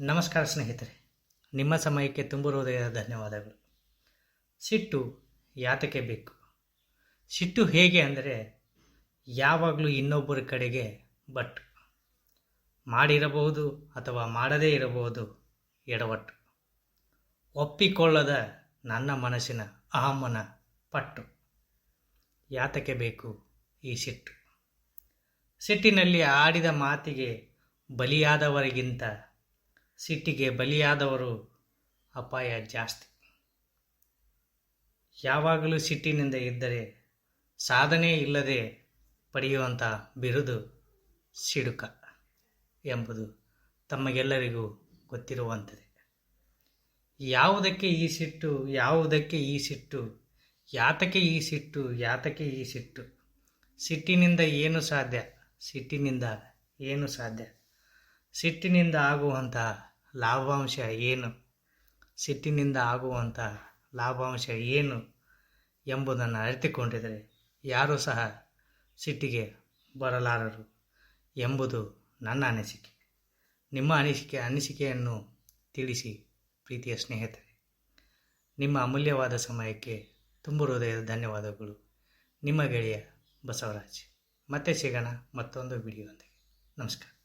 ನಮಸ್ಕಾರ ಸ್ನೇಹಿತರೆ, ನಿಮ್ಮ ಸಮಯಕ್ಕೆ ತುಂಬ ಹೃದಯದ ಧನ್ಯವಾದಗಳು. ಸಿಟ್ಟು ಯಾತಕ್ಕೆ ಬೇಕು? ಸಿಟ್ಟು ಹೇಗೆ ಅಂದರೆ ಯಾವಾಗಲೂ ಇನ್ನೊಬ್ಬರ ಕಡೆಗೆ ಬಟ್ ಮಾಡಿರಬಹುದು ಅಥವಾ ಮಾಡದೇ ಇರಬಹುದು ಎಡವಟ್ಟು, ಒಪ್ಪಿಕೊಳ್ಳದ ನನ್ನ ಮನಸ್ಸಿನ ಅಹಮ್ಮನ ಪಟ್ಟು. ಯಾತಕ್ಕೆ ಬೇಕು ಈ ಸಿಟ್ಟು? ಸಿಟ್ಟಿನಲ್ಲಿ ಆಡಿದ ಮಾತಿಗೆ ಬಲಿಯಾದವರಿಗಿಂತ ಸಿಟ್ಟಿಗೆ ಬಲಿಯಾದವರು ಅಪಾಯ ಜಾಸ್ತಿ. ಯಾವಾಗಲೂ ಸಿಟ್ಟಿನಿಂದ ಇದ್ದರೆ ಸಾಧನೆ ಇಲ್ಲದೆ ಪಡೆಯುವಂಥ ಬಿರುದು ಸಿಡುಕ ಎಂಬುದು ತಮಗೆಲ್ಲರಿಗೂ ಗೊತ್ತಿರುವಂಥದ್ದೇ. ಯಾವುದಕ್ಕೆ ಈ ಸಿಟ್ಟು, ಯಾವುದಕ್ಕೆ ಈ ಸಿಟ್ಟು, ಯಾತಕ್ಕೆ ಈ ಸಿಟ್ಟು, ಯಾತಕ್ಕೆ ಈ ಸಿಟ್ಟು? ಸಿಟ್ಟಿನಿಂದ ಏನು ಸಾಧ್ಯ? ಸಿಟ್ಟಿನಿಂದ ಏನು ಸಾಧ್ಯ? ಸಿಟ್ಟಿನಿಂದ ಆಗುವಂತಹ ಲಾಭಾಂಶ ಏನು? ಸಿಟ್ಟಿನಿಂದ ಆಗುವಂಥ ಲಾಭಾಂಶ ಏನು ಎಂಬುದನ್ನು ಅರಿತುಕೊಂಡಿದ್ದರೆ ಯಾರೂ ಸಹ ಸಿಟ್ಟಿಗೆ ಬರಲಾರರು ಎಂಬುದು ನನ್ನ ಅನಿಸಿಕೆ. ನಿಮ್ಮ ಅನಿಸಿಕೆಯನ್ನು ತಿಳಿಸಿ ಪ್ರೀತಿಯ ಸ್ನೇಹಿತರೆ. ನಿಮ್ಮ ಅಮೂಲ್ಯವಾದ ಸಮಯಕ್ಕೆ ತುಂಬ ಹೃದಯದ ಧನ್ಯವಾದಗಳು. ನಿಮ್ಮ ಗೆಳೆಯ ಬಸವರಾಜ್. ಮತ್ತೆ ಸಿಗೋಣ ಮತ್ತೊಂದು ವಿಡಿಯೋದೊಂದಿಗೆ. ನಮಸ್ಕಾರ.